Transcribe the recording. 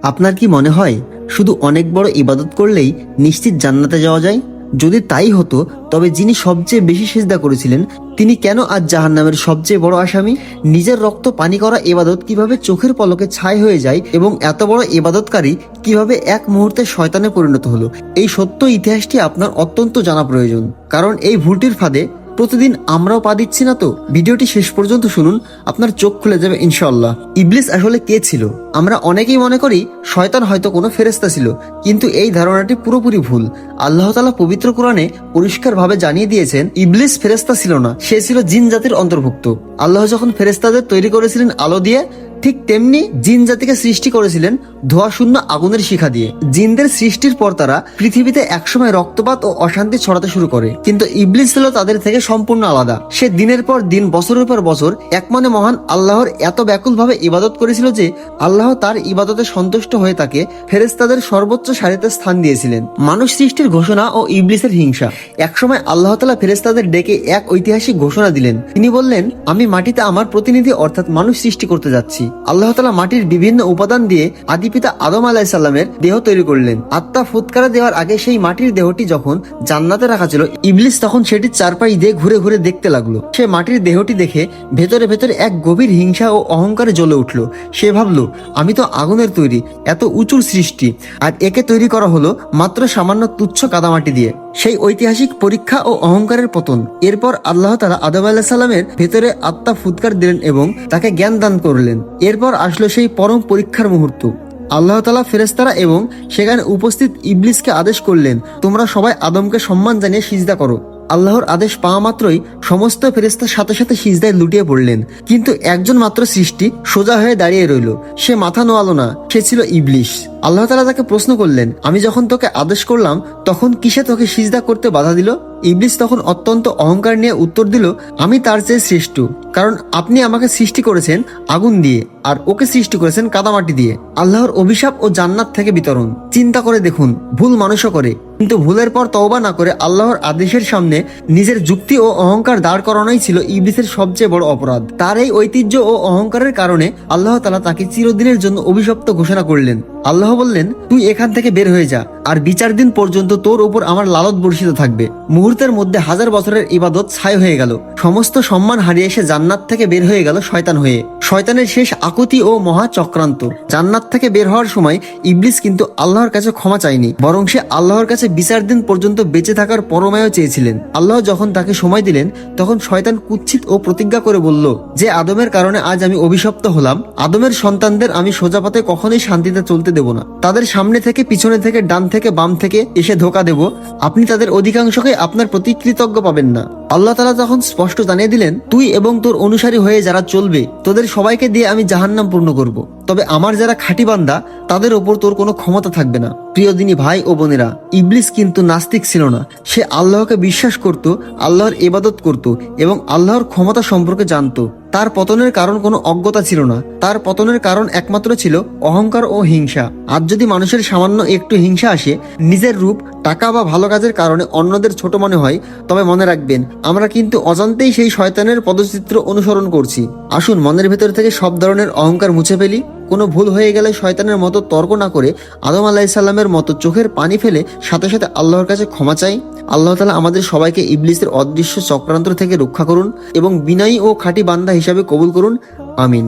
আপনার কি মনে হয় শুধু অনেক বড় ইবাদত করলেই নিশ্চিত জান্নাতে যাওয়া যায়? যদি তাই হতো তবে যিনি সবচেয়ে বেশি সিজদা করেছিলেন তিনি কেন আজ জাহান্নামের সবচেয়ে বড় আসামি? নিজের রক্ত পানি করা ইবাদত কিভাবে চোখের পলকে ছাই হয়ে যায় এবং এত বড় ইবাদতকারী কিভাবে এক মুহূর্তে শয়তানে পরিণত হলো, এই সত্য ইতিহাসটি আপনার অত্যন্ত জানা প্রয়োজন। কারণ এই ভুলটির ফাঁদে প্রতিদিন আমরাও পা দিচ্ছি না তো? ভিডিওটি শেষ পর্যন্ত শুনুন, আপনার চোখ খুলে যাবে ইনশাআল্লাহ। ইবলিস আসলে কে ছিল? আমরা অনেকেই মনে করি শয়তান হয়তো কোনো ফেরেশতা ছিল, কিন্তু এই ধারণাটি পুরোপুরি ভুল। আল্লাহ তাআলা পবিত্র কোরআনে পরিষ্কারভাবে জানিয়ে দিয়েছেন ইবলিস ফেরেশতা ছিল না, সে ছিল জিন জাতির অন্তর্ভুক্ত। আল্লাহ যখন ফেরেশতাদের তৈরি করেছিলেন আলো দিয়ে, ঠিক তেমনি জিন জাতিকে সৃষ্টি করেছিলেন ধোয়া শূন্য আগুনের শিখা দিয়ে। জিনদের সৃষ্টির পর তারা পৃথিবীতে একসময় রক্তপাত ও অশান্তি ছড়াতে শুরু করে, কিন্তু ইবলিস ছিল তাদের থেকে সম্পূর্ণ আলাদা। সে দিনের পর দিন, বছরের পর বছর এক মনে মহান আল্লাহর এত ব্যাকুলভাবে ইবাদত করেছিল যে আল্লাহ তার ইবাদতে সন্তুষ্ট হয়ে তাকে ফেরেশতাদের সর্বোচ্চ সারিতে স্থান দিয়েছিলেন। মানুষ সৃষ্টির ঘোষণা ও ইবলিসের হিংসা। একসময় আল্লাহ তাআলা ফেরেশতাদের ডেকে এক ঐতিহাসিক ঘোষণা দিলেন। তিনি বললেন, আমি মাটিতে আমার প্রতিনিধি অর্থাৎ মানুষ সৃষ্টি করতে যাচ্ছি। আল্লাহ তাআলা মাটির বিভিন্ন উপাদান দিয়ে আদি পিতা আদম আলাইহিস সালামের দেহ তৈরি করলেন। আত্মা ফুৎকারা দেওয়ার আগে সেই মাটির দেহটি যখন জান্নাতে রাখা ছিল, ইবলিস তখন সেটির চারপাশ দিয়ে ঘুরে ঘুরে দেখতে লাগলো। সে মাটির দেহটি দেখে ভেতরে ভেতরে এক গভীর হিংসা ও অহংকারে জ্বলে উঠলো। সে ভাবলো, আমি তো আগুনের তৈরি, এত উঁচুর সৃষ্টি, আর একে তৈরি করা হলো মাত্র সামান্য তুচ্ছ কাদামাটি দিয়ে। সেই ঐতিহাসিক পরীক্ষা ও অহংকারের পতন। এরপর আল্লাহ তাআলা আদম আলাইহিস সালামের ভেতরে আত্মা ফুৎকার দিলেন এবং তাকে জ্ঞান দান করলেন। এরপর আসলো সেই পরম পরীক্ষার মুহূর্ত। আল্লাহ তাআলা ফেরেশতারা এবং সেখানে উপস্থিত ইবলিসকে আদেশ করলেন, তোমরা সবাই আদমকে সম্মান জানিয়ে সিজদা করো। আল্লাহর আদেশ পাওয়া মাত্রই সমস্ত ফেরেশতার সাথে সাথে সিজদায় লুটিয়ে পড়লেন, কিন্তু একজন মাত্র সৃষ্টি সোজা হয়ে দাঁড়িয়ে রইল। সে মাথা নোয়ালো না, সে ছিল ইবলিস। আল্লাহ তাআলা তাকে প্রশ্ন করলেন, আমি যখন তোকে আদেশ করলাম তখন কিসে তোকে সিজদা করতে বাধা দিল? ইবলিস তখন অত্যন্ত অহংকার নিয়ে উত্তর দিল, আমি তার চেয়ে শ্রেষ্ঠ, কারণ আপনি আমাকে সৃষ্টি করেছেন আগুন দিয়ে আর ওকে সৃষ্টি করেছেন কাদামাটি দিয়ে। আল্লাহর অভিশাপ ও জান্নাত থেকে বিতরণ। চিন্তা করে দেখুন, ভুল মানুষও করে, কিন্তু ভুলের পর তওবা না করে আল্লাহর আদেশের সামনে নিজের যুক্তি ও অহংকার দাঁড় করানোই ছিল ইবলিসের সবচেয়ে বড় অপরাধ। তার এই ঐতিহ্য ও অহংকারের কারণে আল্লাহ তাআলা তাকে চিরদিনের জন্য অভিশপ্ত ঘোষণা করলেন। আল্লাহ বললেন, তুই এখান থেকে বের হয়ে যা, আর বিচার দিন পর্যন্ত তোর উপর আমার লালত বর্ষিত থাকবে। মুহূর্তের মধ্যে হাজার বছরের ইবাদত ছাই হয়ে গেল। সমস্ত সম্মান হারিয়ে সে জান্নাত থেকে বের হয়ে গেল শয়তান হয়ে। শয়তানের শেষ আকুতি ও মহা চক্রান্ত। জান্নাত থেকে বের হওয়ার সময় ইবলিস কিন্তু আল্লাহর কাছে ক্ষমা চায়নি, বরং সে আল্লাহর কাছে বিচার দিন পর্যন্ত বেঁচে থাকার পরমায়ও চেয়েছিলেন। আল্লাহ যখন তাকে সময় দিলেন তখন শয়তান কুৎসিত ও প্রতিজ্ঞা করে বলল, যে আদমের কারণে আজ আমি অভিশপ্ত হলাম, আদমের সন্তানদের আমি সোজা পথে কখনোই শান্তিতে চলতে দেব না। তাদের সামনে থেকে, পিছনে থেকে, ডান থেকে, বাম থেকে এসে ধোকা দেব। আপনি তাদের অধিকাংশকে আপনার প্রতি কৃতজ্ঞ পাবেন না। আল্লাহ তাআলা তখন স্পষ্ট জানিয়ে দিলেন, তুই এবং তোর অনুসারী হয়ে যারা চলবে তোদের সবাইকে দিয়ে আমি জাহান্নাম পূর্ণ করব। তবে আমার যারা খাঁটি বান্দা তাদের ওপর তোর কোনো ক্ষমতা থাকবে না। প্রিয় দিনী ভাই ও বোনেরা, ইবলিস কিন্তু নাস্তিক ছিল না। সে আল্লাহকে বিশ্বাস করত, আল্লাহর ইবাদত করত এবং আল্লাহর ক্ষমতা সম্পর্কে জানতো। তার পতনের কারণ কোনো অজ্ঞতা ছিল না, তার পতনের কারণ একমাত্র ছিল অহংকার ও হিংসা। আজ যদি মানুষের সামান্য একটু হিংসা আসে, নিজের রূপ, টাকা বা ভালো কাজের কারণে অন্যদের ছোট মনে হয়, তবে মনে রাখবেন আমরা কিন্তু অজান্তেই সেই শয়তানের পদচিত্র অনুসরণ করছি। আসুন মনের ভেতর থেকে সব ধরনের অহংকার মুছে ফেলি। কোনো ভুল হয়ে গেলে শয়তানের মতো তর্ক না করে আদম আলাইহিস সালামের মতো চোখের পানি ফেলে সাথে সাথে আল্লাহর কাছে ক্ষমা চাই। আল্লাহ তাআলা আমাদের সবাইকে ইবলিসের অদৃশ্য চক্রান্ত থেকে রক্ষা করুন এবং বিনয়ী ও খাঁটি বান্দা হিসাবে কবুল করুন। আমিন।